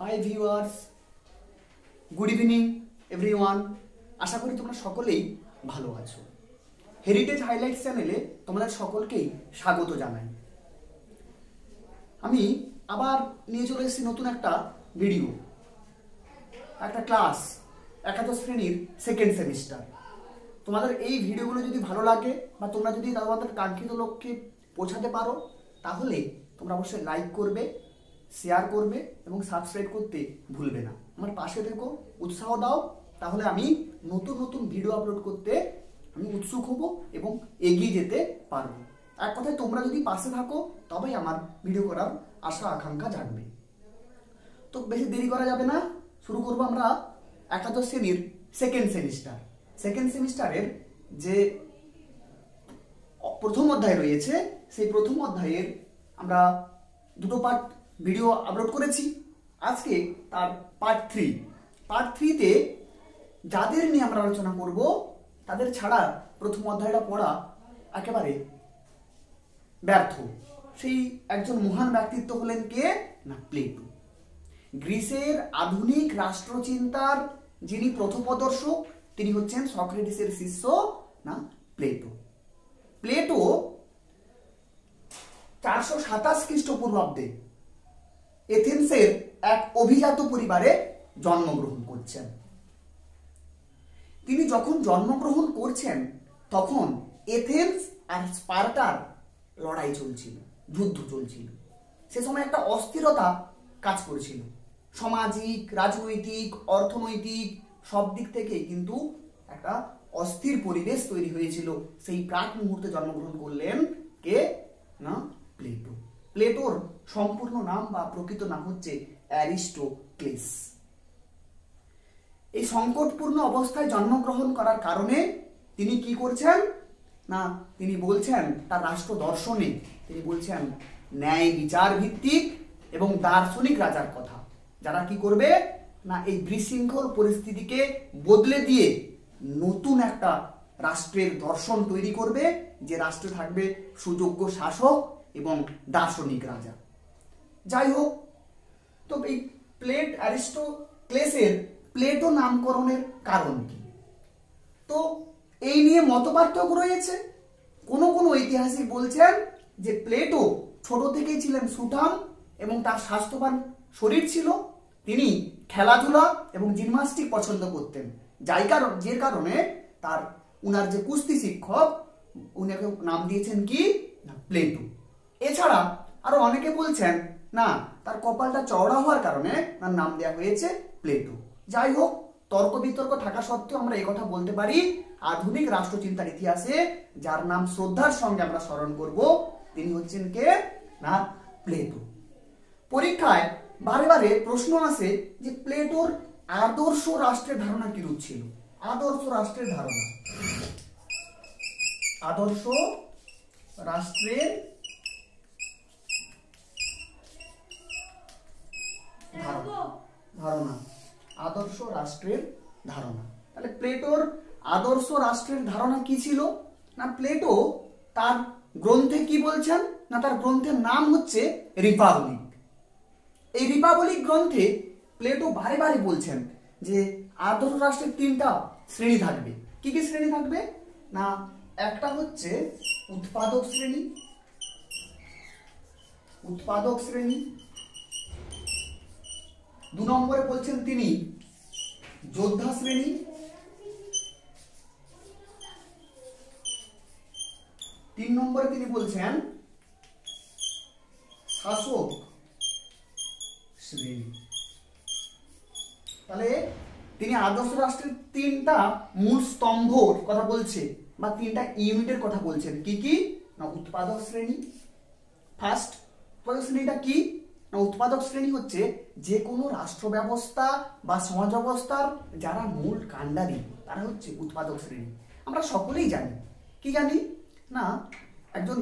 High viewers, good evening everyone. আশা করি তোমরা সকলেই ভালো আছো। হেরিটেজ হাইলাইটস চ্যানেলে তোমাদের সকলকেই স্বাগত জানাই। আমি আবার নিয়ে চলে এসেছি নতুন একটা ভিডিও, একটা ক্লাস, একাদশ শ্রেণীর সেকেন্ড সেমিস্টার। তোমাদের এই ভিডিওগুলো যদি ভালো লাগে বা তোমরা যদি তোমাদের কাঙ্ক্ষিত লক্ষ্যে পৌঁছাতে পারো, তাহলে তোমরা অবশ্যই লাইক করবে, শেয়ার করবে এবং সাবস্ক্রাইব করতে ভুলবে না। আমার পাশে থেকো, উৎসাহ দাও, তাহলে আমি নতুন নতুন ভিডিও আপলোড করতে আমি উৎসুক হব এবং এগিয়ে যেতে পারবো। এক কথায় তোমরা যদি পাশে থাকো তবেই আমার ভিডিও করার আশা আকাঙ্ক্ষা জাগবে। তো বেশি দেরি করা যাবে না, শুরু করব আমরা একাদশ শ্রেণীর সেকেন্ড সেমিস্টার। সেকেন্ড সেমিস্টারের যে প্রথম অধ্যায় রয়েছে, সেই প্রথম অধ্যায়ের আমরা দুটো পার্ট ভিডিও আপলোড করেছি। আজকে তার পার্ট থ্রিতে যাদের নিয়ে আমরা আলোচনা করব, তাদের ছাড়া প্রথম অধ্যায়টা পড়া একেবারে ব্যর্থ। সেই একজন মহান ব্যক্তিত্ব হলেন কে না, প্লেটো। গ্রিসের আধুনিক রাষ্ট্রচিন্তার যিনি প্রথমদর্শক, তিনি হচ্ছেন সক্রেটিসের শিষ্য না প্লেটো। প্লেটো 427 খ্রিস্টপূর্বাব্দে এথেন্সের এক অভিজাত পরিবারে জন্মগ্রহণ করছেন। তিনি যখন জন্মগ্রহণ করছেন তখন এথেন্স আর স্পার্টার লড়াই চলছিল, যুদ্ধ চলছিল। সে সময় একটা অস্থিরতা কাজ করছিল, সামাজিক, রাজনৈতিক, অর্থনৈতিক সব দিক থেকে কিন্তু একটা অস্থির পরিবেশ তৈরি হয়েছিল। সেই প্রাক মুহূর্তে জন্মগ্রহণ করলেন কে না, প্লেটো। প্লেটোর সম্পূর্ণ নাম বা প্রকৃত নাম হচ্ছে অ্যারিস্টোক্লেস। এই সংকটপূর্ণ অবস্থায় জন্মগ্রহণ করার কারণে তিনি কি করছেন না, তিনি বলছেন তার রাষ্ট্র দর্শনে, তিনি বলছেন ন্যায় বিচার ভিত্তিক এবং দার্শনিক রাজার কথা, যারা কি করবে না, এই বিশৃঙ্খল পরিস্থিতিকে বদলে দিয়ে নতুন একটা রাষ্ট্রের দর্শন তৈরি করবে, যে রাষ্ট্রে থাকবে সুযোগ্য শাসক এবং দার্শনিক রাজা। যাই হোক, তো এই অ্যারিস্টোক্লেসের প্লেটো নামকরণের কারণ কি, তো এই নিয়ে মতপার্থক্য রয়েছে। কোন কোন ঐতিহাসিক বলছেন যে প্লেটো ছোট থেকেই ছিলেন সুঠাম এবং তার স্বাস্থ্যবান শরীর ছিল, তিনি খেলাধুলা এবং জিমন্যাস্টিক পছন্দ করতেন, যে কারণে উনার যে কুস্তি শিক্ষক, উনাকে নাম দিয়েছেন কি না, প্লেটো। এছাড়া আরো অনেকে বলছেন না, তার কপালটা চওড়া হওয়ার কারণে তার নাম দেওয়া হয়েছে প্লেটো। যাই হোক, তর্ক বিতর্ক থাকা সত্ত্বেও আমরা এই কথা বলতে পারি, আধুনিক রাষ্ট্রচিন্তার ইতিহাসে যার নাম শ্রদ্ধার সঙ্গে আমরা স্মরণ করব, তিনি হচ্ছেন কে না, প্লেটো। পরীক্ষায় বারে বারে প্রশ্ন আসে যে প্লেটোর আদর্শ রাষ্ট্রের ধারণা কিরূপ ছিল। আদর্শ রাষ্ট্রের ধারণা, আদর্শ রাষ্ট্রের ধারণা, আদর্শ রাষ্ট্রের ধারণা। তাহলে প্লেটোর আদর্শ রাষ্ট্রের ধারণা কি ছিল না, প্লেটো তার গ্রন্থে কি বলছেন না, তার গ্রন্থের নাম হচ্ছে রিপাবলিক। এই রিপাবলিক গ্রন্থে প্লেটো বারে বারে বলছেন যে আদর্শ রাষ্ট্রের তিনটা শ্রেণী থাকবে। কি কি শ্রেণী থাকবে না, একটা হচ্ছে উৎপাদক শ্রেণী, উৎপাদক শ্রেণী। 2 নম্বরে বলছেন তিনি যোদ্ধা শ্রেণী। 3 নম্বরে তিনি বলছেন শাসক শ্রেণী। তাহলে তিনি আদর্শ রাষ্ট্রের 3টা মূল স্তম্ভর কথা বলছে বা 3টা ইউনিটের কথা বলছেন। কি কি না, উৎপাদক শ্রেণী। ফার্স্ট উৎপাদক শ্রেণীটা কি না, উৎপাদক শ্রেণী হচ্ছে যে কোনো রাষ্ট্র ব্যবস্থা বা সমাজ ব্যবস্থার যারা মূল কাণ্ডারি, তারা হচ্ছে উৎপাদক শ্রেণী। আমরা সকলেই জানি, কি জানি না, একজন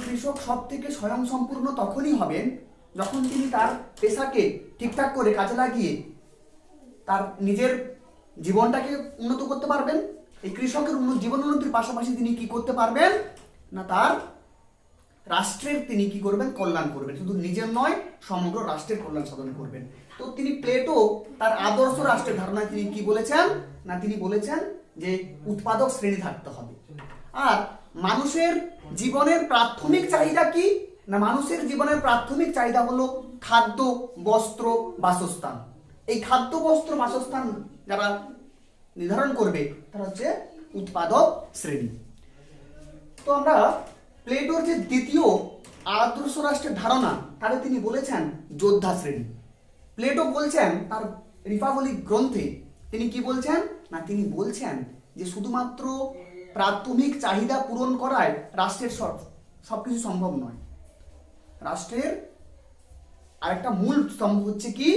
কৃষক সব থেকে স্বয়ংসম্পূর্ণ তখনই হবেন যখন তিনি তার পেশাকে ঠিকঠাক করে কাজে লাগিয়ে তার নিজের জীবনটাকে উন্নত করতে পারবেন। এই কৃষকের জীবন উন্নতির পাশাপাশি তিনি কি করতে পারবেন না, তার রাষ্ট্রের তিনি কি করবেন, কল্যাণ করবেন, শুধু নিজের নয় সমগ্র রাষ্ট্রের কল্যাণ সাধন করবেন। তো তিনি প্লেটো তার আদর্শ রাষ্ট্রের ধারণায় তিনি কি বলেছেন না, তিনি বলেছেন যে উৎপাদক শ্রেণী থাকতে হবে। আর মানুষের জীবনের প্রাথমিক চাহিদা কি না, মানুষের জীবনের প্রাথমিক চাহিদা হলো খাদ্য, বস্ত্র, বাসস্থান। এই খাদ্য, বস্ত্র, বাসস্থান যারা নির্ধারণ করবে তারা হচ্ছে উৎপাদক শ্রেণী। তো আমরা প্লেটোর যে দ্বিতীয় আদর্শ রাষ্ট্রের ধারণা তাহলে তিনি বলেছেন যোদ্ধা শ্রেণী। প্লেটো বলছেন তার রিপাবলিক গ্রন্থে তিনি কি বলছেন না, তিনি বলছেন যে শুধুমাত্র প্রাথমিক চাহিদা পূরণ করায় রাষ্ট্রের সবকিছু সম্ভব নয়। রাষ্ট্রের আরেকটা মূল স্তম্ভ হচ্ছে কি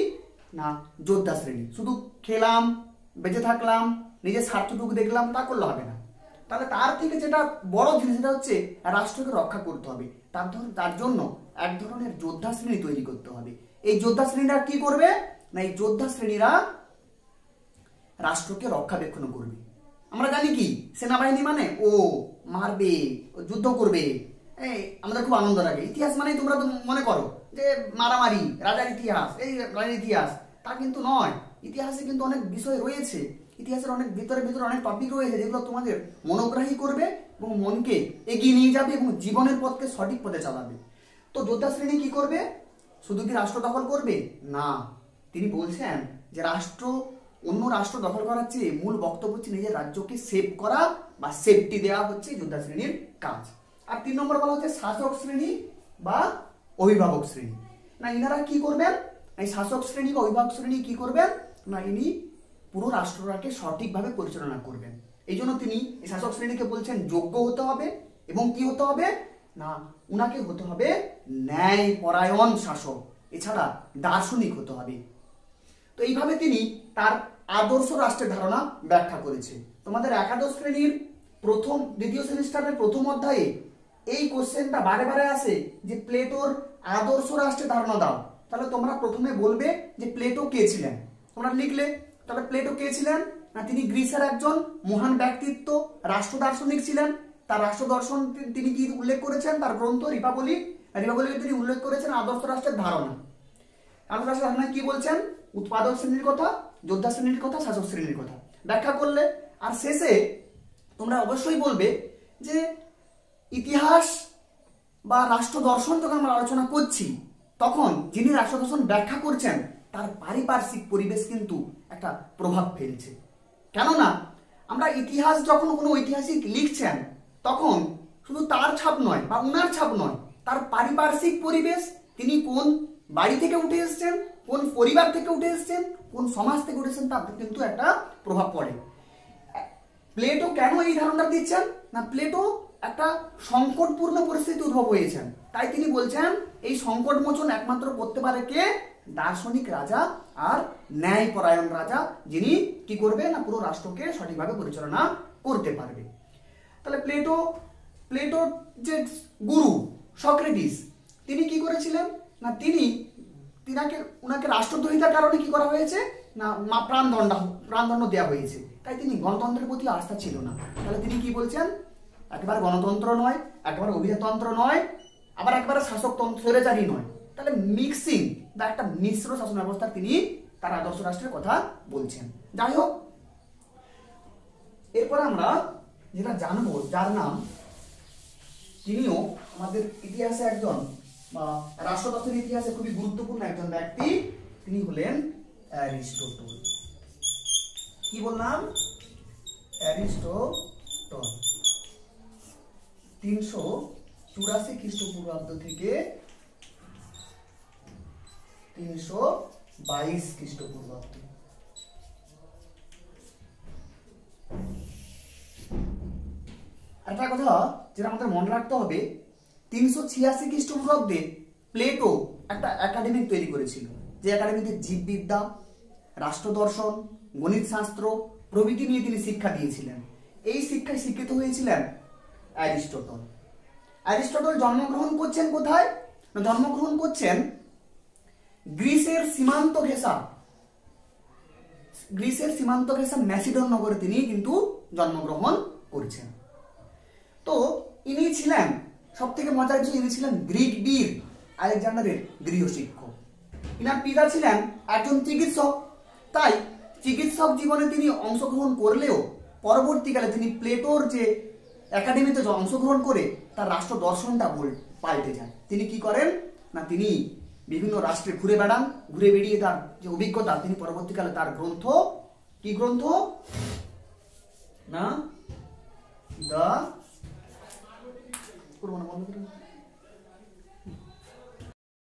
না যোদ্ধা শ্রেণী। শুধু খেলাম, বেঁচে থাকলাম, নিজের স্বার্থটুকু দেখলাম তা করলে হবে না। তাহলে তার থেকে যেটা বড় জিনিস সেটা হচ্ছে রাষ্ট্রকে রক্ষা করতে হবে। তার জন্য এক ধরনের যোদ্ধা শ্রেণী তৈরি করতে হবে। এই যোদ্ধা শ্রেণীরা কি করবে না, এই যোদ্ধা শ্রেণীরা রাষ্ট্রকে রক্ষাবেক্ষণ করবে। আমরা জানি কি সেনাবাহিনী মানে ও মারবে, যুদ্ধ করবে, আমাদের খুব আনন্দ লাগে। ইতিহাস মানে তোমরা মনে করো যে মারামারি, রাজার ইতিহাস, এই রাজার ইতিহাস, তা কিন্তু নয়। ইতিহাসে কিন্তু অনেক বিষয় রয়েছে, ইতিহাসের অনেক ভিতরে অনেক টপিক রয়েছে যেগুলো তোমাদের মনোগ্রাহী করবে এবং মনকে এগিয়ে নিয়ে যাবে এবং জীবনের পথকে সঠিক পথে চালাবে। তো যোদ্ধা শ্রেণী কি করবে, শুধু কি রাষ্ট্র দখল করবে না, তিনি বলছেন যে রাষ্ট্র অন্য রাষ্ট্র দখল করার চেয়ে মূল বক্তব্য হচ্ছে নিজের রাজ্যকে সেভ করা বা সেফটি দেওয়া হচ্ছে যোদ্ধা শ্রেণীর কাজ। আর 3 নম্বর বলা হচ্ছে শাসক শ্রেণী বা অভিভাবক শ্রেণী। না ইনারা কি করবেন, এই শাসক শ্রেণী বা অভিভাবক শ্রেণী কি করবেন না, ইনি পুরো রাষ্ট্রটাকে সঠিকভাবে পরিচালনা করবেন। এই জন্য তিনি এই শাসক শ্রেণীকে বলছেন যোগ্য হতে হবে এবং কি হতে হবে না, উনাকে হতে হবে ন্যায় পরায়ণ শাসক, এছাড়া দার্শনিক হতে হবে। তো এইভাবে তিনি তার আদর্শ রাষ্ট্রের ধারণা ব্যাখ্যা করেছে। তোমাদের একাদশ শ্রেণীর দ্বিতীয় সেমিস্টারের প্রথম অধ্যায়ে এই কোশ্চেনটা বারে বারে আসে যে প্লেটোর আদর্শ রাষ্ট্রের ধারণা দাও। তাহলে তোমরা প্রথমে বলবে যে প্লেটো কে ছিলেন, তোমরা লিখলে। তাহলে প্লেটো কে ছিলেন না, তিনি গ্রিসের একজন মহান ব্যক্তিত্ব, রাষ্ট্র দার্শনিক ছিলেন। তার রাষ্ট্র দর্শন তিনি কি উল্লেখ করেছেন, তার গ্রন্থ রিপাবলিকে তিনি উল্লেখ করেছেন আদর্শ রাষ্ট্রের ধারণা। আদর্শ রাষ্ট্রের ধারণা কি বলছেন, উৎপাদক শ্রেণীর কথা, যোদ্ধা শ্রেণীর কথা, শাসক শ্রেণীর কথা ব্যাখ্যা করলে। আর শেষে তোমরা অবশ্যই বলবে যে ইতিহাস বা রাষ্ট্র দর্শন যখন আমরা আলোচনা করছি তখন যিনি রাষ্ট্র দর্শন ব্যাখ্যা করছেন তার পারিপার্শ্বিক পরিবেশ কিন্তু একটা প্রভাব ফেলছে। কেননা আমরা ইতিহাস যখন কোনো ঐতিহাসিক লিখছেন তখন শুধু তার ছাপ নয় বা উনার ছাপ নয়, তার পারিপার্শ্বিক পরিবেশ, তিনি কোন বাড়ি থেকে উঠে এসেছেন, কোন পরিবার থেকে উঠে এসেছেন, কোন সমাজ থেকে উঠে এসেছেন, তার কিন্তু একটা প্রভাব পড়ে। প্লেটো কেন এই ধারণা দিচ্ছেন না, প্লেটো একটা সংকটপূর্ণ পরিস্থিতি উদ্ভব হয়েছেন, তাই তিনি বলছেন এই সংকট মোচন একমাত্র করতে পারে কে, দার্শনিক রাজা আর ন্যায়পরায়ণ রাজা, যিনি কি করবে না পুরো রাষ্ট্রকে সঠিকভাবে পরিচালনা করতে পারবে। তাহলে প্লেটোর যে গুরু সক্রেটিস তিনি কি করেছিলেন না, উনাকে রাষ্ট্রদ্রোহিতার কারণে কি করা হয়েছে না, প্রাণদণ্ড দেওয়া হয়েছে। তাই তিনি গণতন্ত্রের প্রতি আস্থা ছিল না। তাহলে তিনি কি বলছেন, একেবারে গণতন্ত্র নয়, একেবারে অভিজাততন্ত্র নয়, আবার একেবারে শাসকতন্ত্র স্বৈরাচারী নয়, তাহলে মিক্সিং বা একটা মিশ্র শাসন ব্যবস্থা তিনি তার আদর্শ রাষ্ট্রের কথা বলছেন। যাই হোক, এরপর আমরা যেটা জানবো, যার নাম, তিনিও আমাদের ইতিহাসে একজন বা রাষ্ট্রদর্শনের ইতিহাসে খুবই গুরুত্বপূর্ণ একজন ব্যক্তি, তিনি হলেন অ্যারিস্টটল। কি বললাম, অ্যারিস্টটল 384 খ্রিস্টপূর্বাব্দ থেকে 322 খ্রিস্টপূর্বাব্দ। একটা কথা যেটা আমাদের মনে রাখতে হবে, 386 খ্রিস্টপূর্বাব্দে প্লেটো একটা একাডেমি তৈরি করেছিল, যে একাডেমিতে জীববিদ্যা, রাষ্ট্র দর্শন, গণিত শাস্ত্র প্রভৃতি নিয়ে তিনি শিক্ষা দিয়েছিলেন। এই শিক্ষায় শিক্ষিত হয়েছিলেন অ্যারিস্টটল। অ্যারিস্টটল জন্মগ্রহণ করছেন কোথায় না, জন্মগ্রহণ করছেন গ্রিসের সীমান্ত ঘেঁষা ম্যাসিডন নগরে তিনি কিন্তু জন্মগ্রহণ করছেন। তো ইনি ছিলেন সব থেকে মজার বিষয়, ইনি ছিলেন গ্রিক বীর আলেকজান্ডারের গৃহশিক্ষক। ইনার পিতা ছিলেন একজন চিকিৎসক, তাই চিকিৎসক জীবনে তিনি অংশগ্রহণ করলেও পরবর্তীকালে তিনি প্লেটোর যে একাডেমিতে অংশগ্রহণ করে তার রাষ্ট্র দর্শনটা পাল্টে যায়। তিনি কি করেন না, তিনি বিভিন্ন রাষ্ট্রে ঘুরে বেড়ান, ঘুরে বেরিয়ে তার যে অভিজ্ঞতা তিনি পরবর্তীকালে তার গ্রন্থ, কি গ্রন্থ না, দ্য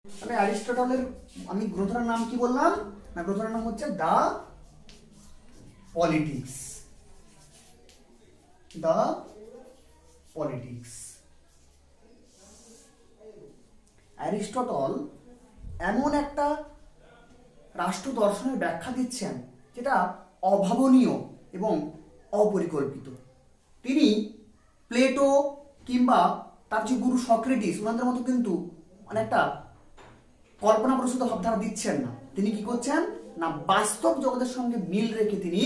আমি অ্যারিস্টটলের আমি গ্রন্থটার নাম কি বললাম না, গ্রন্থটার নাম হচ্ছে the politics. The politics. Aristotle এমন একটা রাষ্ট্র দর্শনের ব্যাখ্যা দিচ্ছেন যেটা অভাবনীয় এবং অপরিকল্পিত। তিনি প্লেটো কিংবা তার যে গুরু সক্রেটিস ওনাদের মতো কিন্তু অনেকটা কল্পনাপ্রসূত ভাবধারা দিচ্ছেন না। তিনি কি করছেন না, বাস্তব জগতের সঙ্গে মিল রেখে তিনি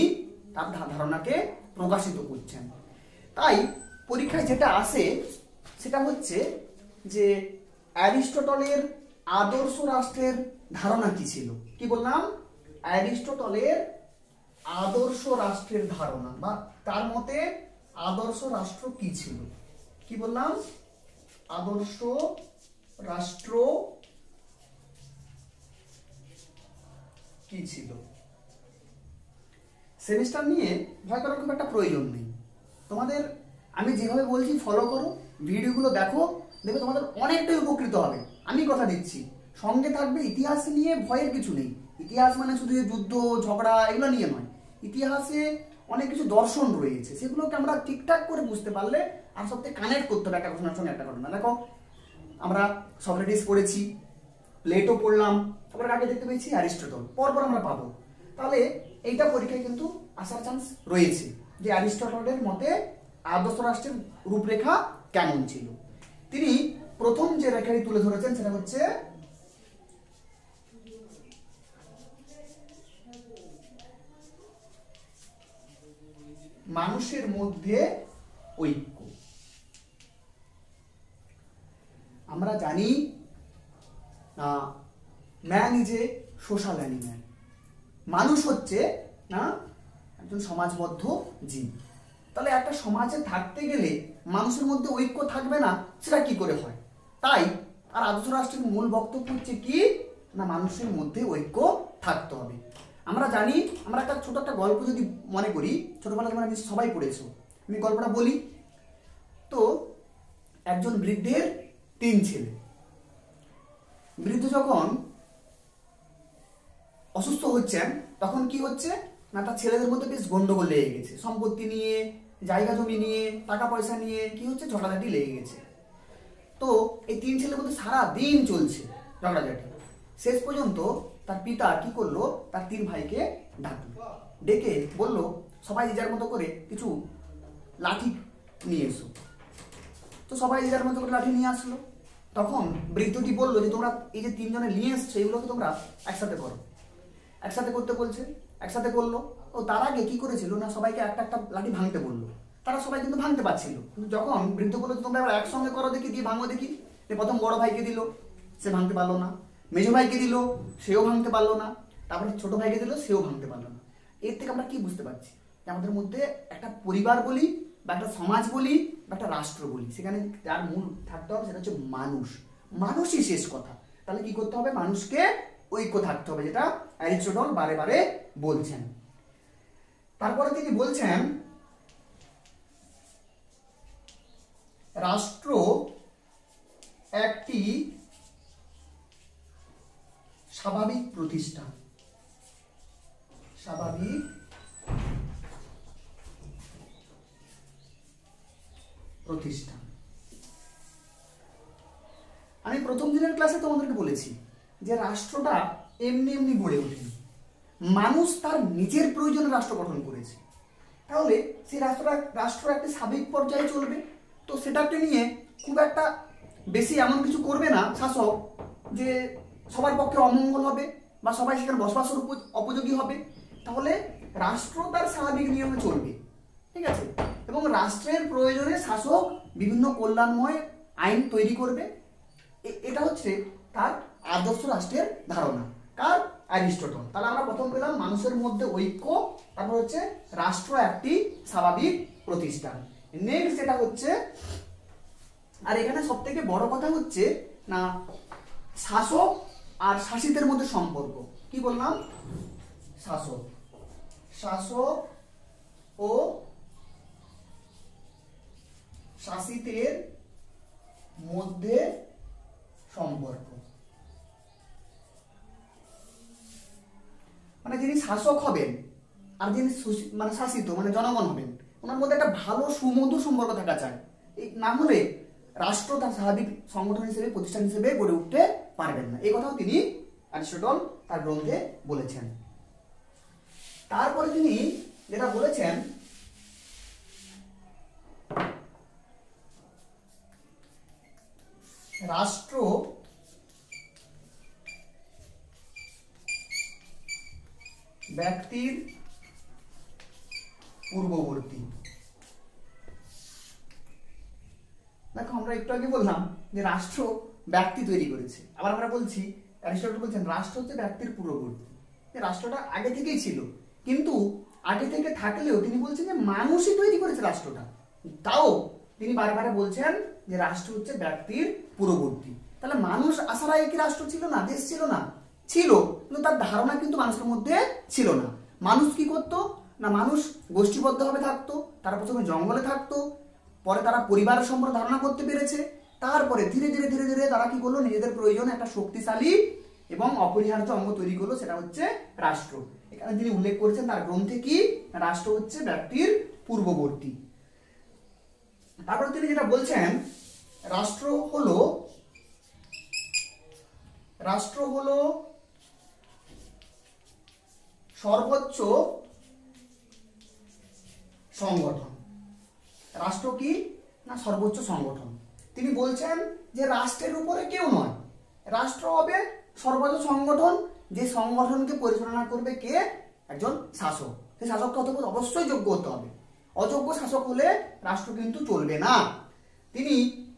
তার ধারণাকে প্রকাশিত করছেন। তাই পরীক্ষায় যেটা আসে সেটা হচ্ছে যে অ্যারিস্টটলের আদর্শ রাষ্ট্রের ধারণা কি ছিল। কি বললাম, অ্যারিস্টটলের আদর্শ রাষ্ট্রের ধারণা বা তার মতে আদর্শ রাষ্ট্র কি ছিল। কি বললাম, আদর্শ রাষ্ট্র কি ছিল। সেমিস্টার নিয়ে ভয় করার খুব একটা প্রয়োজন নেই। তোমাদের আমি যেভাবে বলছি ফলো করো, ভিডিওগুলো দেখো, দেখবে তোমাদের অনেকটাই উপকৃত হবে। আমি কথা দিচ্ছি, সঙ্গে থাকবে। ইতিহাস নিয়ে ভয়ের কিছু নেই। ইতিহাস মানে শুধু যুদ্ধ ঝগড়া এগুলো নিয়ে নয়, ইতিহাসে অনেক কিছু দর্শন রয়েছে, সেগুলোকে আমরা ঠিকঠাক করে বুঝতে পারলে আর সবথেকে কানেক্ট করতে হবে একটা ঘটনার সঙ্গে একটা ঘটনা। দেখো আমরা সক্রেটিস পড়েছি, প্লেটো পড়লাম, তারপরে আগে দেখতে পেয়েছি অ্যারিস্টটল, পরপর আমরা পাবো। তাহলে এইটা পরীক্ষায় কিন্তু আসার চান্স রয়েছে যে অ্যারিস্টটলের মতে আদর্শ রাষ্ট্রের রূপরেখা কেমন ছিল। তিনি প্রথম যে রেখাটি তুলে ধরেছেন সেটা হচ্ছে মানুষের মধ্যে ঐক্য। আমরা জানি man is a social animal. মানুষ হচ্ছে না একজন সমাজবদ্ধ জীব। তাহলে একটা সমাজে থাকতে গেলে মানুষের মধ্যে ঐক্য থাকবে না, সেটা কি করে হয়? তাই আর আদর্শ রাষ্ট্রের মূল বক্তব্য হচ্ছে কি না, মানুষের মধ্যে ঐক্য থাকতে হবে। আমরা জানি, আমরা একটা ছোট একটা গল্প যদি মনে করি, ছোটবেলা তোমরা সবাই পড়েছো, আমি গল্পটা বলি। তো একজন বৃদ্ধের 3 ছেলে। বৃদ্ধ যখন অসুস্থ হচ্ছেন তখন কি হচ্ছে না, তার ছেলেদের মধ্যে বেশ গন্ডগোল লেগে গেছে, সম্পত্তি নিয়ে, জায়গা জমি নিয়ে, টাকা পয়সা নিয়ে কি হচ্ছে, ঝগড়াঝাটি লেগে গেছে। তো এই 3 ছেলের মধ্যে সারা দিন চলছে ঝগড়াঝাটি। শেষ পর্যন্ত তার পিতা কি করলো, তার 3 ভাইকে ডাকলো, ডেকে বলল সবাই যে যার মতো করে কিছু লাঠি নিয়ে এসো। তো সবাই যে যার মতো করে লাঠি নিয়ে আসলো। তখন বৃদ্ধটি বললো যে তোমরা এই যে 3 জনে নিয়ে এসছো এগুলোকে তোমরা একসাথে করো। একসাথে করতে বলছে, একসাথে করলো। ও তার আগে কি করেছিল না, সবাইকে একটা একটা লাঠি ভাঙতে বললো। তারা সবাই কিন্তু ভাঙতে পারছিল। কিন্তু যখন বৃদ্ধ বললো তোমরা এবার একসঙ্গে করো দেখি, দিয়ে ভাঙো দেখি, প্রথম বড় ভাইকে দিল, সে ভাঙতে পারলো না। মেজো ভাইকে দিল, সেও ভাঙতে পারলো না। তারপরে ছোট ভাইকে দিল, সেও ভাঙতে পারলো না। এর থেকে আমরা কি বুঝতে পারছি যে আমাদের মধ্যে একটা পরিবার বলি বা একটা সমাজ বলি বা একটা রাষ্ট্র বলি, সেখানে যার মূল থাকতে হবে সেটা হচ্ছে মানুষ। মানুষই শেষ কথা। তাহলে কি করতে হবে, মানুষকে ঐক্য থাকতে হবে, যেটা অ্যারিস্টটল বারে বারে বলছেন। তারপরে তিনি বলছেন রাষ্ট্র একটি স্বাভাবিক প্রতিষ্ঠান। স্বাভাবিক প্রতিষ্ঠান। আমি প্রথম দিনের ক্লাসে তোমাদেরকে বলেছি যে রাষ্ট্রটা এমনি এমনি গড়ে ওঠেনি, মানুষ তার নিজের প্রয়োজনে রাষ্ট্র গঠন করেছে। তাহলে সেই রাষ্ট্র একটা স্বাভাবিক পর্যায়ে চলবে। তো সেটাকে নিয়ে খুব একটা বেশি এমন কিছু করবে না শাসক যে সবার পক্ষে অমঙ্গল হবে বা সবাই সেখানে বসবাসের উপযোগী হবে। তাহলে রাষ্ট্র তার স্বাভাবিক নিয়মে চলবে, ঠিক আছে। এবং রাষ্ট্রের প্রয়োজনে শাসক বিভিন্ন কল্যাণময় আইন তৈরি করবে। এটা হচ্ছে তার আদর্শ রাষ্ট্রের ধারণা। কার? অ্যারিস্টটল। তাহলে আমরা প্রথম পেলাম মানুষের মধ্যে ঐক্য, তারপর হচ্ছে রাষ্ট্র একটি স্বাভাবিক প্রতিষ্ঠান। নেক্সট যেটা হচ্ছে, আর এখানে সব থেকে বড় কথা হচ্ছে না শাসক আর শাসিতের মধ্যে সম্পর্ক। কি বললাম? শাসক ও শাসিতের মধ্যে সম্পর্ক। মানে যিনি শাসক হবেন আর যিনি মানে শাসিত মানে জনগণ হবেন, ওনার মধ্যে একটা ভালো সুমধুর সম্পর্ক থাকা চাই। এই না হলে রাষ্ট্র তার স্বাভাবিক সংগঠন হিসেবে, প্রতিষ্ঠান হিসেবে গড়ে উঠতে পারবেন না। এই কথাও তিনি অ্যারিস্টটল তার গ্রন্থে বলেছেন। তারপরে তিনি যেটা বলেছেন, রাষ্ট্র ব্যক্তির পূর্ববর্তী। দেখো আমরা একটু আগে বললাম যে রাষ্ট্র ব্যক্তি তৈরি করেছে, আবার আমরা বলছি অ্যারিস্টটল বলছেন রাষ্ট্র হচ্ছে ব্যক্তির পূর্ববর্তী। রাষ্ট্রটা আগে থেকেই ছিল, কিন্তু আগে থেকে থাকলেও তিনি বলছেন যে মানুষই তৈরি করেছে রাষ্ট্রটা। তাও তিনি বারবার বলছেন যে রাষ্ট্র হচ্ছে ব্যক্তির পূর্ববর্তী। তাহলে মানুষ আসার আগে কি রাষ্ট্র ছিল না? দেশ ছিল না? ছিল, কিন্তু তার ধারণা কিন্তু মানুষের মধ্যে ছিল না। মানুষ কি করতো না, মানুষ গোষ্ঠীবদ্ধভাবে থাকতো, তারা প্রথমে জঙ্গলে থাকতো, পরে তারা পরিবারের সম্পর্কে ধারণা করতে পেরেছে, তারপরে ধীরে ধীরে ধীরে ধীরে তারা কি করলো, নিজেদের প্রয়োজনে একটা শক্তিশালী এবং অপরিহার্য অঙ্গ তৈরি করলো, সেটা হচ্ছে রাষ্ট্র। এখানে তিনি উল্লেখ করেছেন তার গ্রন্থে কি, রাষ্ট্র হচ্ছে ব্যক্তির পূর্ববর্তী। তারপরে তিনি যেটা বলছেন, রাষ্ট্র হলো সর্বোচ্চ সংগঠন। রাষ্ট্র কি না সর্বোচ্চ সংগঠন। তিনি বলছেন যে রাষ্ট্রের উপরে কেউ নয়, রাষ্ট্র হবে সর্বোচ্চ সংগঠন, যে সংগঠনকে পরিচালনা করবে কে? একজন শাসক। সেই শাসককে অবশ্যই যোগ্য হতে হবে। অযোগ্য শাসক হলে রাষ্ট্র কিন্তু চলবে না। তিনি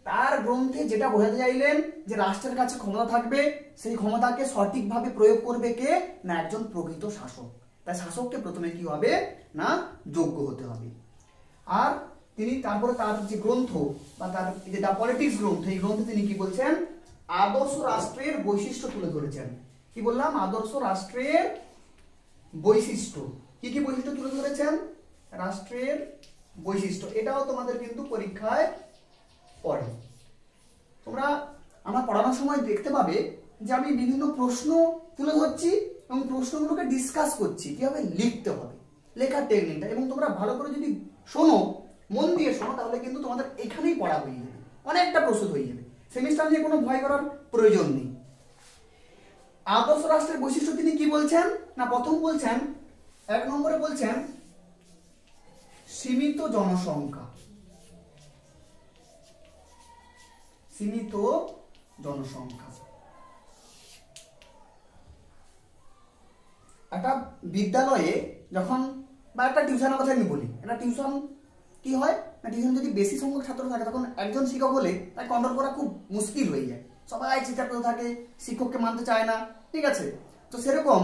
তার গ্রন্থে যেটা বোঝাতে চাইলেন যে রাষ্ট্রের কাছে ক্ষমতা থাকবে, সেই ক্ষমতাকে সঠিকভাবে প্রয়োগ করবে কে না একজন প্রকৃত শাসক। তাই শাসককে প্রথমে কি হবে না যোগ্য হতে হবে। আর তিনি তারপরে তার যে গ্রন্থ বা তার যে দ্য পলিটিক্স গ্রন্থ, এই গ্রন্থে তিনি কি বলছেন, আদর্শ রাষ্ট্রের বৈশিষ্ট্য তুলে ধরেছেন। কি বললাম? আদর্শ রাষ্ট্রের বৈশিষ্ট্য। কি কি বৈশিষ্ট্য তুলে ধরেছেন? রাষ্ট্রের বৈশিষ্ট্য। এটাও তোমাদের কিন্তু পরীক্ষায় পড়ে। তোমরা আমার পড়ানোর সময় দেখতে পাবে যে আমি বিভিন্ন প্রশ্ন তুলে ধরছি এবং প্রশ্নগুলোকে ডিসকাস করছি কিভাবে লিখতে হবে, লেখার টেকনিকটা। এবং তোমরা ভালো করে যদি শোনো, মন দিয়ে শোনো, তাহলে কিন্তু তোমাদের এখানেই পড়া হয়ে যাবে, অনেকটা প্রস্তুত হয়ে যাবে। সেমিস্টার নিয়ে কোনো ভয় করার প্রয়োজন নেই। আদর্শ রাষ্ট্রের বৈশিষ্ট্য তিনি কি বলছেন না, প্রথম বলছেন 1 নম্বরে বলছেন সীমিত জনসংখ্যা। সীমিত জনসংখ্যা। একটা বিদ্যালয়ে যখন বা একটা টিউশনের কথা আমি বলি, একটা টিউশন কি হয় না, টিউশন যদি বেশি সংখ্যক ছাত্র থাকে তখন একজন শিক্ষক হলে তাই কন্ট্রোল করা খুব মুশকিল হয়ে যায়। সবাই চিৎকার করতে থাকে, শিক্ষককে মানতে চায় না, ঠিক আছে? তো সেরকম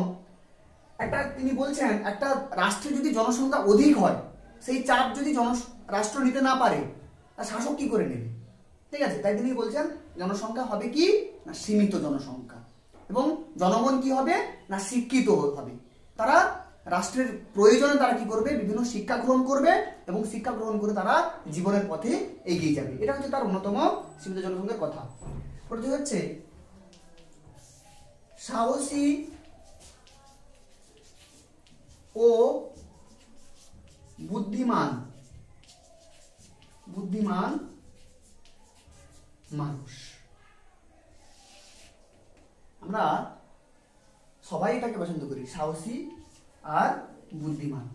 একটা তিনি বলছেন একটা রাষ্ট্রে যদি জনসংখ্যা অধিক হয়, সেই চাপ যদি রাষ্ট্র নিতে না পারে, তা শাসক কি করে নেবে, ঠিক আছে? তাই তিনি বলছেন জনসংখ্যা হবে কি না সীমিত জনসংখ্যা, এবং জনগণ কি হবে না শিক্ষিত হবে। তারা রাষ্ট্রের প্রয়োজনে তারা কি করবে, বিভিন্ন শিক্ষা গ্রহণ করবে এবং শিক্ষা গ্রহণ করে তারা জীবনের পথে এগিয়ে যাবে। এটা হচ্ছে তার অন্যতম সীমিত জনসংখ্যার কথা। প্রতি হচ্ছে সাহসী ও বুদ্ধিমান মানুষ। আমরা সবাই এটাকে পছন্দ করি, সাহসী আর বুদ্ধিমান।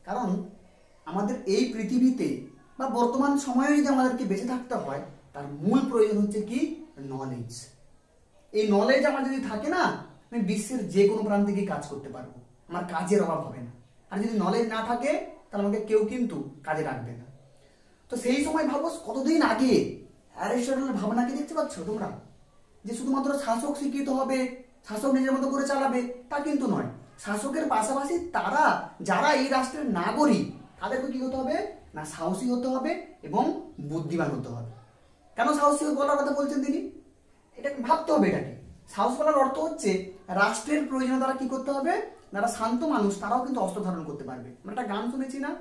কারণ আমাদের এই পৃথিবীতে বা বর্তমান সময়ে যদি আমাদেরকে বেঁচে থাকতে হয়, তার মূল প্রয়োজন হচ্ছে কি নলেজ। এই নলেজ আমার যদি থাকে না, আমি বিশ্বের যে কোনো প্রান্তে গিয়ে কাজ করতে পারবো, আমার কাজের অভাব হবে না। আর যদি নলেজ না থাকে তাহলে আমাকে কেউ কিন্তু কাজে রাখবে না। তো সেই সময় ভাবো কতদিন আগে অ্যারিস্টটলের ভাবনাকে দেখতে পাচ্ছ তোমরা, যে শুধুমাত্র শাসক শিক্ষিত হবে, শাসক নিজের মতো করে চালাবে, তা কিন্তু নয়। শাসকের পাশাপাশি তারা যারা এই রাষ্ট্রের নাগরিক তাদেরকে কি হতে হবে না সাহসী হতে হবে এবং বুদ্ধিমান হতে হবে। কেন সাহসী বলার কথা বলছেন তিনি, এটা ভাবতে হবে। এটাকে সাহস বলার অর্থ হচ্ছে রাষ্ট্রের প্রয়োজনে তারা কি করতে হবে, যারা শান্ত মানুষ তারাও কিন্তু অস্ত্র ধারণ করতে পারবে। আমরা একটা গান শুনেছি না,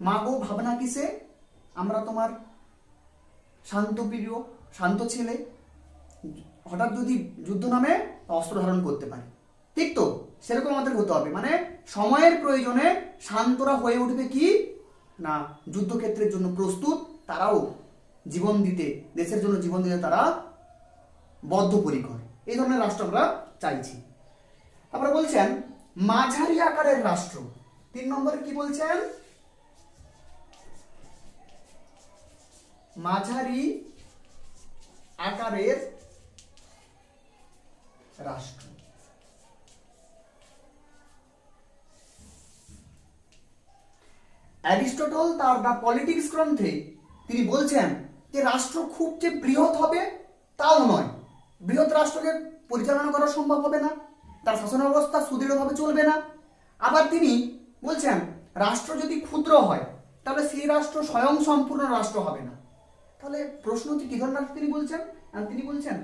মা গো ভাবনা কিসে আমরা তোমার শান্ত প্রিয় শান্ত ছেলে, হঠাৎ যদি যুদ্ধ নামে অস্ত্র ধারণ করতে পারে। ঠিক তো, সেরকম আমাদের হতে হবে। মানে সময়ের প্রয়োজনে শান্তরা হয়ে উঠবে কি না যুদ্ধক্ষেত্রের জন্য প্রস্তুত, তারাও জীবন দিতে, দেশের জন্য জীবন দিতে তারা বদ্ধপরিকর। এই ধরনের রাষ্ট্র আমরা চাইছি। তারপরে বলছেন মাঝারি আকারের রাষ্ট্র। 3 নম্বরে কি বলছেন, মাঝারি আকারের রাষ্ট্র। অ্যারিস্টটল তার দ্য পলিটিক্স গ্রন্থে তিনি বলছেন যে রাষ্ট্র খুব যে বৃহৎ হবে তাও নয়, বৃহৎ রাষ্ট্রকে পরিচালনা করা সম্ভব হবে না, তার শাসন ব্যবস্থা সুদৃঢ়ভাবে চলবে না। আবার তিনি বলছেন রাষ্ট্র যদি ক্ষুদ্র হয় তাহলে সেই রাষ্ট্র স্বয়ং সম্পূর্ণ রাষ্ট্র হবে না। তাহলে প্রশ্ন হচ্ছে কি ধরনের রাষ্ট্র তিনি বলছেন, তিনি বলছেন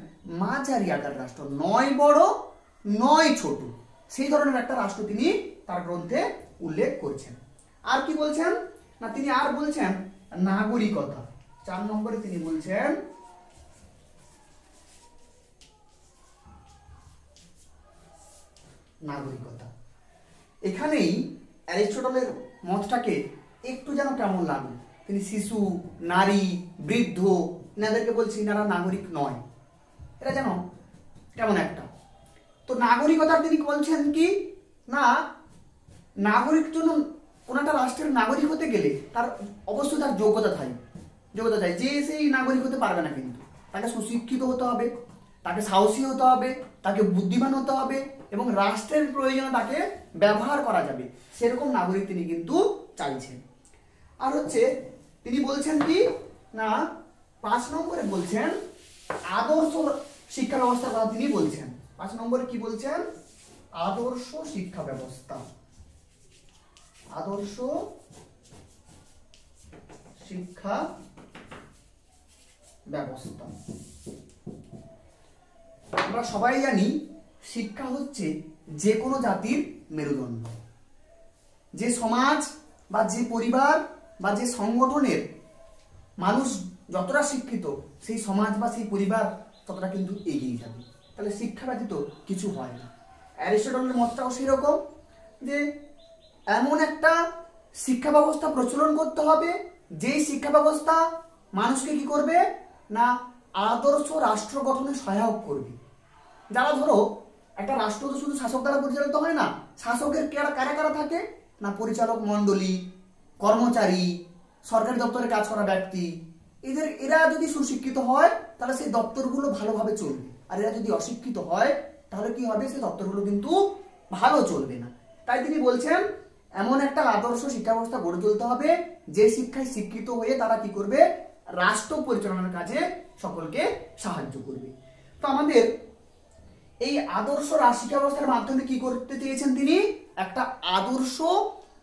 মাঝারি আকার রাষ্ট্র, নয় বড় নয় ছোট, সেই ধরনের একটা রাষ্ট্র তিনি তার গ্রন্থে উল্লেখ করছেন। আর কি বলছেন না, তিনি আর বলছেন নাগরিকতা। 4 নম্বরে তিনি বলছেন নাগরিকতা। এখানেই অ্যারিস্টটলের মতটাকে একটু যেন কেমন লাগলো, তিনি শিশু, নারী, বৃদ্ধ এনাদেরকে বলছি এনারা নাগরিক নয়, এটা যেন কেমন একটা। তো নাগরিকতা তিনি বলছেন কি না, নাগরিক জন্য কোন একটা রাষ্ট্রের নাগরিক হতে গেলে তার অবশ্যই তার যোগ্যতা চাই, যে সেই নাগরিক হতে পারবে না, কিন্তু তাকে সুশিক্ষিত হতে হবে, তাকে সাহসী হতে হবে, তাকে বুদ্ধিমান হতে হবে এবং রাষ্ট্রের প্রয়োজনে তাকে ব্যবহার করা যাবে, সেরকম নাগরিক তিনি কিন্তু চাইছেন। আর হচ্ছে তিনি বলছেন কি না 5 নম্বরে বলছেন আদর্শ শিক্ষা ব্যবস্থার কথা তিনি বলছেন। 5 নম্বরে কি বলছেন, আদর্শ শিক্ষা ব্যবস্থা। আদর্শ শিক্ষা ব্যবস্থা। আমরা সবাই জানি শিক্ষা হচ্ছে যে কোনো জাতির মেরুদণ্ড। যে সমাজ বা যে পরিবার বা যে সংগঠনের মানুষ যতটা শিক্ষিত, সেই সমাজ বা সেই পরিবার ততটা কিন্তু এগিয়ে যাবে। তাহলে শিক্ষা ব্যতীত কিছু হয় না। অ্যারিস্টটলের মতটাও সেরকম, যে এমন একটা শিক্ষা ব্যবস্থা প্রচলন করতে হবে যেই শিক্ষা ব্যবস্থা মানুষকে কি করবে না আদর্শ রাষ্ট্র গঠনে সহায়ক করবে। যারা ধরো একটা রাষ্ট্র তো শুধু শাসক দ্বারা পরিচালিত হয় না, শাসকের কারা কারা থাকে না পরিচালক মণ্ডলী, কর্মচারী, সরকারি দপ্তরে কাজ করা ব্যক্তি, এরা যদি সুশিক্ষিত হয় তাহলে সেই দপ্তরগুলো ভালোভাবে চলবে। আর এরা যদি অশিক্ষিত হয় তাহলে কি হবে, সেই দপ্তরগুলো কিন্তু ভালো চলবে না। তাই তিনি বলছেন এমন একটা আদর্শ শিক্ষা ব্যবস্থা গড়ে তুলতে হবে যে শিক্ষায় শিক্ষিত হয়ে তারা কি করবে, রাষ্ট্র পরিচালনার কাজে সকলকে সাহায্য করবে। তো আমাদের এই আদর্শ শিক্ষা ব্যবস্থার মাধ্যমে কি করতে চেয়েছেন, তিনি একটা আদর্শ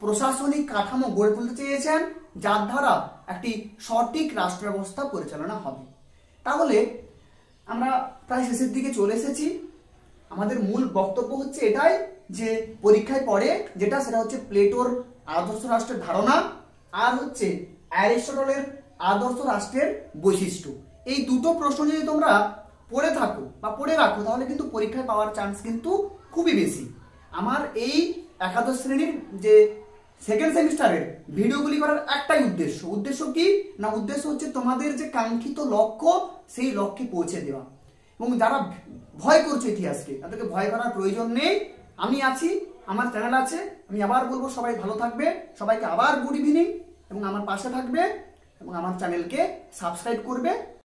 প্রশাসনিক কাঠামো গড়ে তুলতে চেয়েছেন যার দ্বারা একটি সঠিক রাষ্ট্র ব্যবস্থা পরিচালনা হবে। তাহলে আমরা প্রায় শেষের দিকে চলে এসেছি। আমাদের মূল বক্তব্য হচ্ছে এটাই যে পরীক্ষায় পড়ে যেটা, সেটা হচ্ছে প্লেটোর আদর্শ রাষ্ট্রের ধারণা আর হচ্ছে অ্যারিস্টটলের আদর্শ রাষ্ট্রের বৈশিষ্ট্য। এই দুটো প্রশ্ন যদি তোমরা পড়ে থাকো বা পড়ে রাখো তাহলে কিন্তু পরীক্ষায় পাওয়ার চান্স কিন্তু খুবই বেশি। আমার এই একাদশ শ্রেণীর যে সেকেন্ড সেমিস্টারের ভিডিওগুলি করার একটাই উদ্দেশ্য কি না, উদ্দেশ্য হচ্ছে তোমাদের যে কাঙ্ক্ষিত লক্ষ্য সেই লক্ষ্যে পৌঁছে দেওয়া। এবং যারা ভয় করছে ইতিহাসকে তাদেরকে ভয় করার প্রয়োজন নেই, আমি আছি, আমার চ্যানেল আছে। আমি আবার বলবো সবাই ভালো থাকবে, সবাইকে আবার গুড ইভিনিং, এবং আমার পাশে থাকবে এবং আমার চ্যানেলকে সাবস্ক্রাইব করবে।